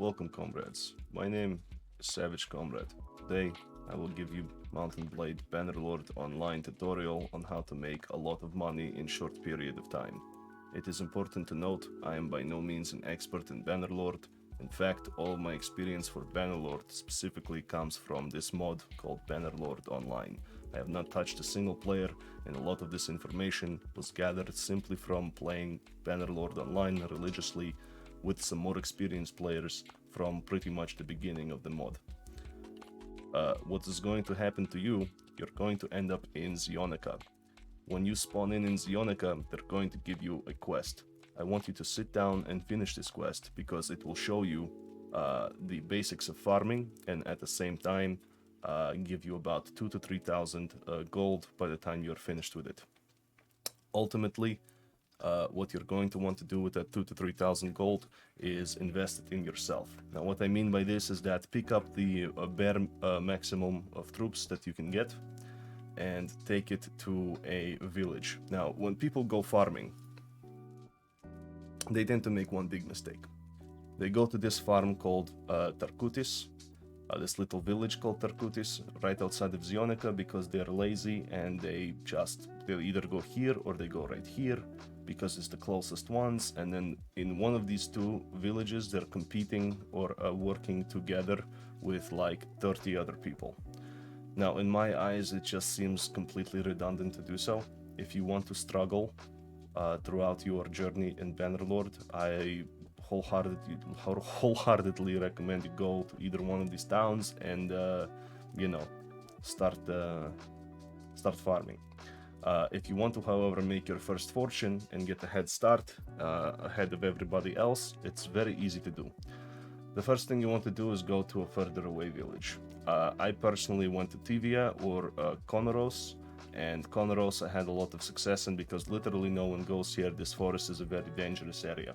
Welcome, comrades. My name is Savage Comrade. Today, I will give you Mountain Blade Bannerlord online tutorial on how to make a lot of money in short period of time. It is important to note, I am by no means an expert in Bannerlord. In fact, all of my experience for Bannerlord specifically comes from this mod called Bannerlord Online. I have not touched a single player, and a lot of this information was gathered simply from playing Bannerlord Online religiously with some more experienced players from pretty much the beginning of the mod. What is going to happen to you, you're going to end up in Zionica. When you spawn in Zionica, they're going to give you a quest. I want you to sit down and finish this quest because it will show you the basics of farming, and at the same time give you about 2,000 to 3,000 gold by the time you're finished with it. Ultimately, what you're going to want to do with that 2,000 to 3,000 gold is invest it in yourself. Now, what I mean by this is that pick up the bare maximum of troops that you can get and take it to a village. Now, when people go farming, they tend to make one big mistake. They go to this farm called Tarkutis, this little village called Tarkutis, right outside of Zionica, because they're lazy and they'll either go here or they go right here because it's the closest ones, and then in one of these two villages they're competing or working together with like 30 other people. Now, in my eyes, it just seems completely redundant to do so. If you want to struggle throughout your journey in Bannerlord, I wholeheartedly recommend you go to either one of these towns and start farming. If you want to, however, make your first fortune and get a head start ahead of everybody else, it's very easy to do. The first thing you want to do is go to a further away village. I personally went to Tivia or Konoros, and Konoros I had a lot of success in because literally no one goes here. This forest is a very dangerous area.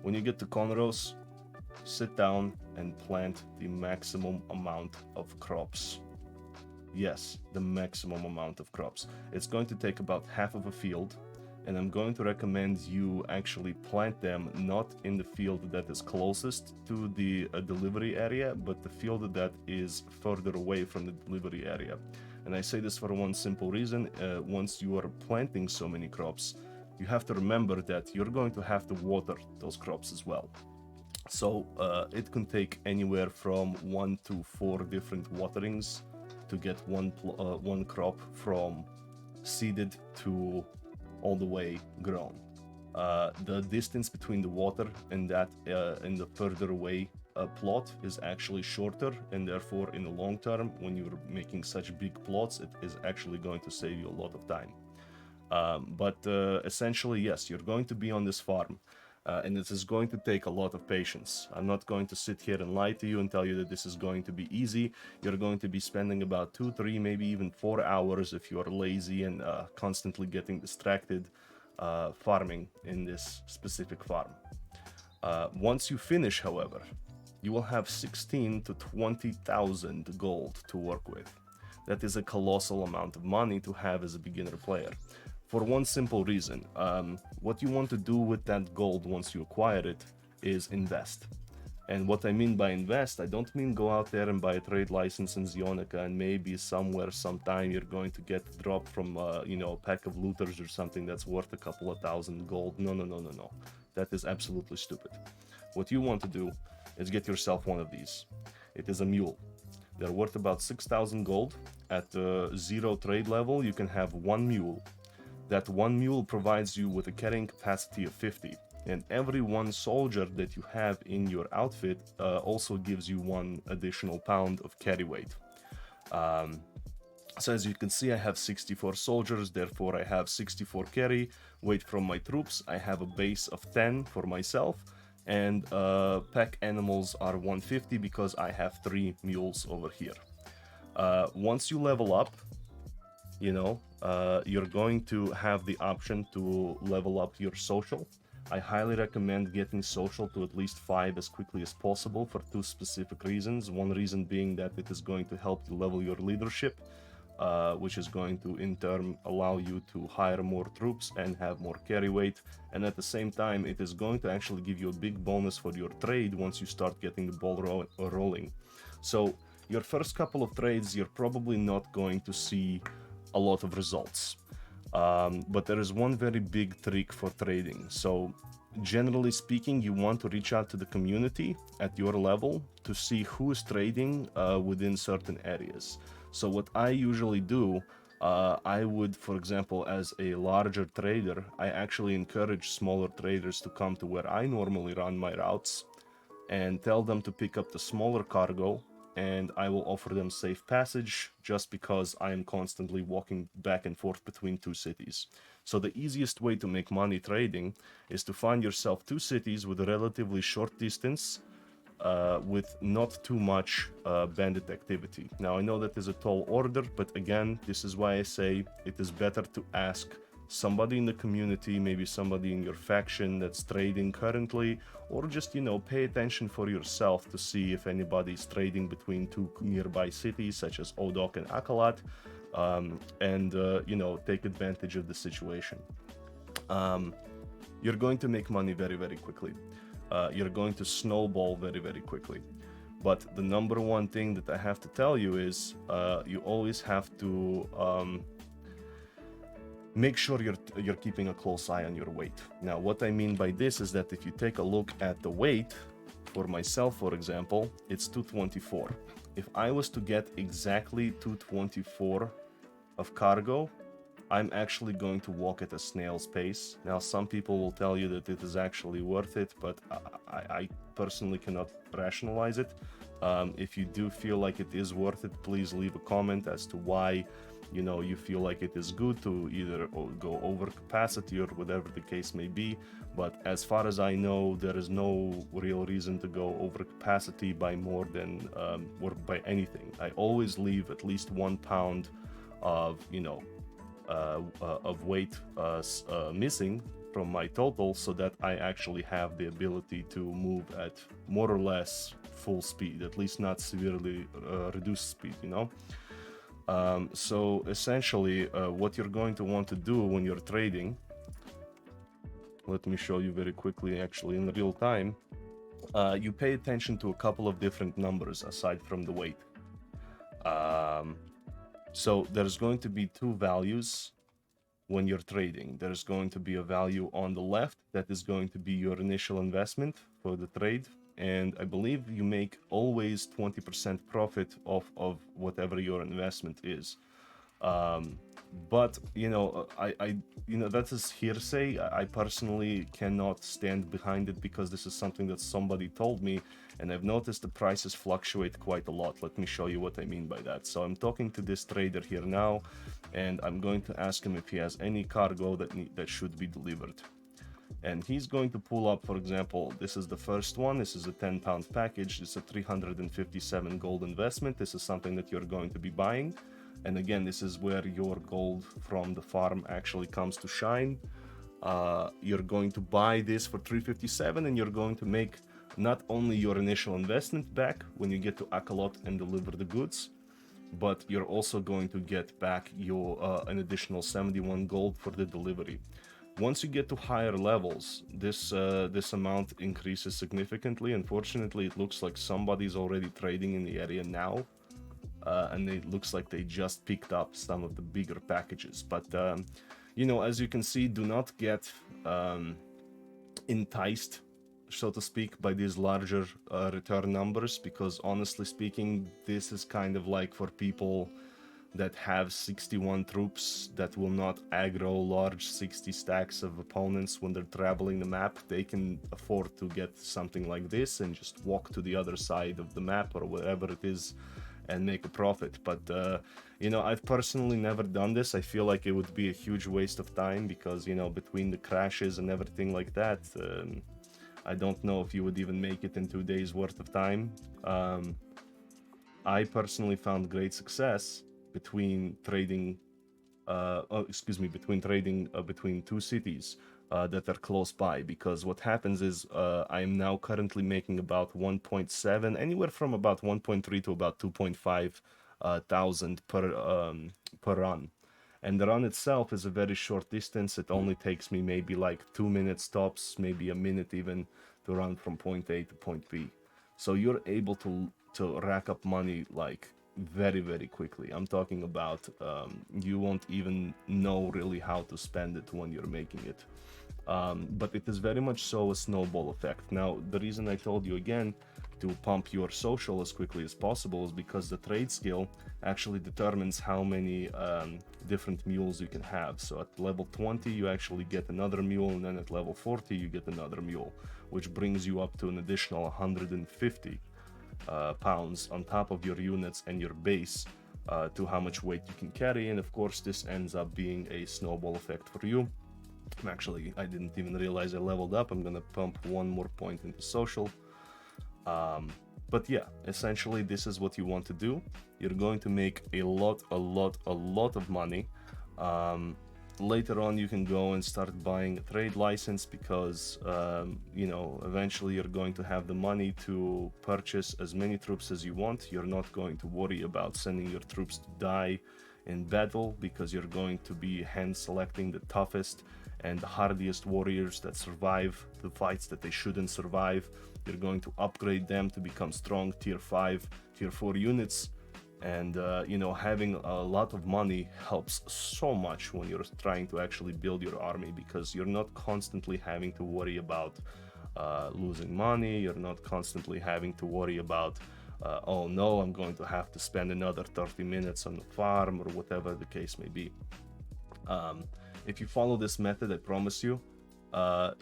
When you get to Konoros, sit down and plant the maximum amount of crops. Yes, the maximum amount of crops. It's going to take about half of a field, and I'm going to recommend you actually plant them not in the field that is closest to the delivery area, but the field that is further away from the delivery area. And I say this for one simple reason. Once you are planting so many crops, you have to remember that you're going to have to water those crops as well. So it can take anywhere from 1 to 4 different waterings to get one crop from seeded to all the way grown. The distance between the water and that in the further away plot is actually shorter, and therefore in the long term, when you're making such big plots, it is actually going to save you a lot of time. But essentially, yes, you're going to be on this farm, and this is going to take a lot of patience. I'm not going to sit here and lie to you and tell you that this is going to be easy. You're going to be spending about 2, 3, maybe even 4 hours if you are lazy and constantly getting distracted farming in this specific farm. Once you finish, however, you will have 16 to 20,000 gold to work with. That is a colossal amount of money to have as a beginner player. For one simple reason, what you want to do with that gold once you acquire it is invest. And what I mean by invest, I don't mean go out there and buy a trade license in Zionica and maybe somewhere, sometime you're going to get dropped from a pack of looters or something that's worth a couple of thousand gold. No. That is absolutely stupid. What you want to do is get yourself one of these. It is a mule. They're worth about 6,000 gold. At 0 trade level, you can have one mule. That one mule provides you with a carrying capacity of 50, and every one soldier that you have in your outfit also gives you 1 additional pound of carry weight. So as you can see, I have 64 soldiers, therefore I have 64 carry weight from my troops. I have a base of 10 for myself, and pack animals are 150 because I have 3 mules over here. Once you level up, you're going to have the option to level up your social. I highly recommend getting social to at least 5 as quickly as possible for 2 specific reasons. One reason being that it is going to help you level your leadership. which is going to in turn allow you to hire more troops and have more carry weight. And at the same time, it is going to actually give you a big bonus for your trade once you start getting the ball rolling. So your first couple of trades, you're probably not going to see a lot of results. But there is one very big trick for trading. So generally speaking, you want to reach out to the community at your level to see who is trading within certain areas. So what I usually do, I would, for example, as a larger trader, I actually encourage smaller traders to come to where I normally run my routes and tell them to pick up the smaller cargo, and I will offer them safe passage just because I am constantly walking back and forth between two cities. So the easiest way to make money trading is to find yourself two cities with a relatively short distance with not too much bandit activity. Now I know that is a tall order, but again, this is why I say it is better to ask somebody in the community, maybe somebody in your faction that's trading currently, or just, you know, pay attention for yourself to see if anybody's trading between two nearby cities such as Odok and Akalat, and you know, take advantage of the situation. You're going to make money very, very quickly. You're going to snowball very, very quickly. But the number one thing that I have to tell you is you always have to make sure you're keeping a close eye on your weight. Now, what I mean by this is that if you take a look at the weight, for myself, for example, it's 224. If I was to get exactly 224 of cargo, I'm actually going to walk at a snail's pace. Now, some people will tell you that it is actually worth it, but I personally cannot rationalize it. If you do feel like it is worth it, please leave a comment as to why, you know, you feel like it is good to either go over capacity or whatever the case may be. But as far as I know, there is no real reason to go over capacity by more than or by anything. I always leave at least 1 pound of, you know, of weight missing from my total, so that I actually have the ability to move at more or less full speed, at least not severely reduced speed, you know. So essentially, what you're going to want to do when you're trading, let me show you very quickly, actually in real time, you pay attention to a couple of different numbers aside from the weight. So there's going to be two values when you're trading. There's going to be a value on the left that is going to be your initial investment for the trade, and I believe you make always 20% profit off of whatever your investment is. But you know, I you know, that is hearsay. I personally cannot stand behind it because this is something that somebody told me, and I've noticed the prices fluctuate quite a lot. Let me show you what I mean by that. So I'm talking to this trader here now, and I'm going to ask him if he has any cargo that should be delivered. And he's going to pull up, for example, this is the first one. This is a 10-pound package. It's a 357 gold investment. This is something that you're going to be buying. And again, this is where your gold from the farm actually comes to shine. You're going to buy this for 357, and you're going to make not only your initial investment back when you get to Akalot and deliver the goods, but you're also going to get back your an additional 71 gold for the delivery. Once you get to higher levels, this amount increases significantly. Unfortunately, it looks like somebody's already trading in the area now. And it looks like they just picked up some of the bigger packages. But, you know, as you can see, do not get enticed, so to speak, by these larger return numbers, because honestly speaking, this is kind of like for people that have 61 troops that will not aggro large 60 stacks of opponents when they're traveling the map. They can afford to get something like this and just walk to the other side of the map or wherever it is and make a profit. But you know, I've personally never done this. I feel like it would be a huge waste of time because, you know, between the crashes and everything like that, I don't know if you would even make it in 2 days worth of time. I personally found great success between trading between two cities that are close by, because what happens is I am now currently making about 1.7, anywhere from about 1.3 to about 2.5 thousand per run. And the run itself is a very short distance. It only takes me maybe like 2 minutes tops, maybe a minute even, to run from point A to point B. So you're able to rack up money like very, very quickly. I'm talking about you won't even know really how to spend it when you're making it. But it is very much so a snowball effect. Now, the reason I told you again to pump your social as quickly as possible is because the trade skill actually determines how many different mules you can have. So at level 20 you actually get another mule, and then at level 40 you get another mule, which brings you up to an additional 150 pounds on top of your units and your base to how much weight you can carry. And of course this ends up being a snowball effect for you. Actually, I didn't even realize I leveled up. I'm gonna pump one more point into social. But yeah, essentially this is what you want to do. You're going to make a lot of money. Later on you can go and start buying a trade license because you know, eventually you're going to have the money to purchase as many troops as you want. You're not going to worry about sending your troops to die in battle because you're going to be hand selecting the toughest and the hardiest warriors that survive the fights that they shouldn't survive. You're going to upgrade them to become strong tier 5, tier 4 units. And you know, having a lot of money helps so much when you're trying to actually build your army, because you're not constantly having to worry about losing money. You're not constantly having to worry about oh no, I'm going to have to spend another 30 minutes on the farm, or whatever the case may be. If you follow this method, I promise you,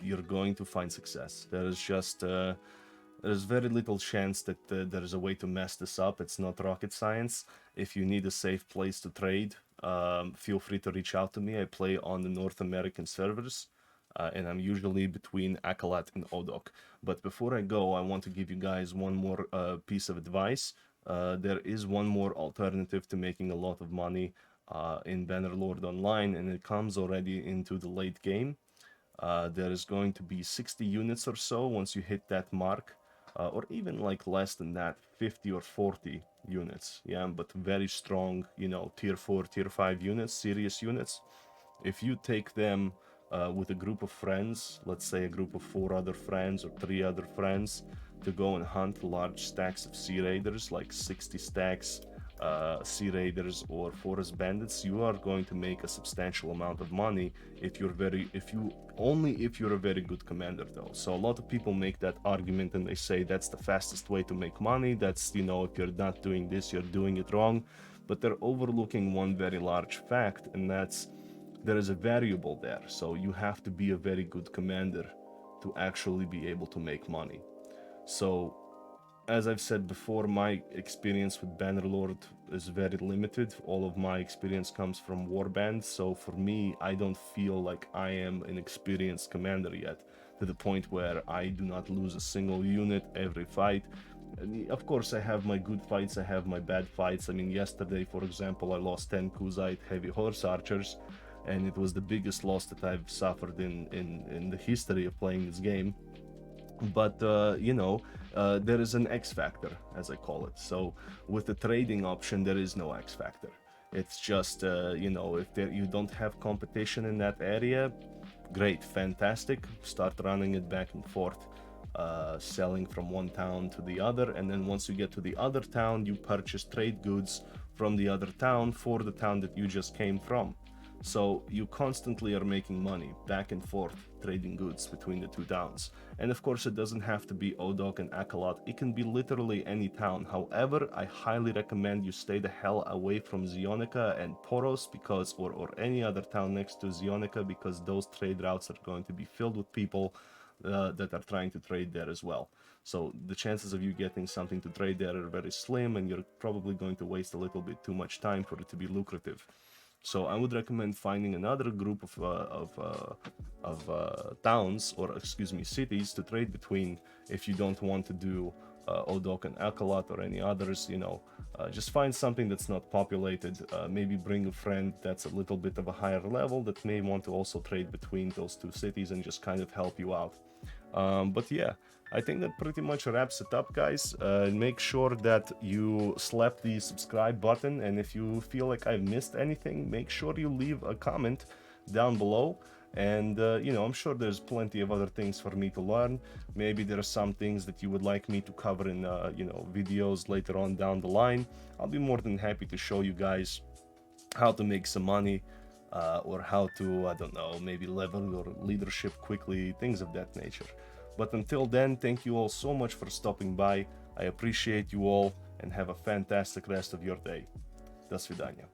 you're going to find success. There's very little chance that there's a way to mess this up. It's not rocket science. If you need a safe place to trade, feel free to reach out to me. I play on the North American servers, and I'm usually between Akalat and Odok. But before I go, I want to give you guys one more piece of advice. There is one more alternative to making a lot of money in Bannerlord Online, and it comes already into the late game. There is going to be 60 units or so once you hit that mark, or even like less than that, 50 or 40 units. Yeah, but very strong, you know, tier 4, tier 5 units, serious units. If you take them with a group of friends, let's say a group of 4 other friends or 3 other friends, to go and hunt large stacks of Sea Raiders, like 60 stacks Sea Raiders or Forest Bandits, you are going to make a substantial amount of money if you're a very good commander though. So a lot of people make that argument and they say that's the fastest way to make money. That's, you know, if you're not doing this, you're doing it wrong. But they're overlooking one very large fact, and that's there is a variable there. So you have to be a very good commander to actually be able to make money. So as I've said before, my experience with Bannerlord is very limited. All of my experience comes from Warband, so for me, I don't feel like I am an experienced commander yet, to the point where I do not lose a single unit every fight. And of course, I have my good fights, I have my bad fights. I mean, yesterday, for example, I lost 10 Kuzite heavy horse archers, and it was the biggest loss that I've suffered in the history of playing this game. But you know, there is an X factor, as I call it. So with the trading option, there is no X factor. It's just you know, if you don't have competition in that area, great, fantastic, start running it back and forth, selling from one town to the other, and then once you get to the other town, you purchase trade goods from the other town for the town that you just came from. So you constantly are making money back and forth, trading goods between the two towns. And of course, it doesn't have to be Odok and Akalat. It can be literally any town. However, I highly recommend you stay the hell away from Zionica and Poros, because, or any other town next to Zionica, because those trade routes are going to be filled with people that are trying to trade there as well. So the chances of you getting something to trade there are very slim, and you're probably going to waste a little bit too much time for it to be lucrative. So I would recommend finding another group of towns, or excuse me, cities to trade between if you don't want to do Odok and Akalat or any others. You know, just find something that's not populated. Maybe bring a friend that's a little bit of a higher level that may want to also trade between those two cities and just kind of help you out. But yeah, I think that pretty much wraps it up, guys. Make sure that you slap the subscribe button, and if you feel like I've missed anything, make sure you leave a comment down below. And you know, I'm sure there's plenty of other things for me to learn. Maybe there are some things that you would like me to cover in you know, videos later on down the line. I'll be more than happy to show you guys how to make some money, or how to, I don't know, maybe level your leadership quickly, things of that nature. But until then, thank you all so much for stopping by. I appreciate you all, and have a fantastic rest of your day. До свидания.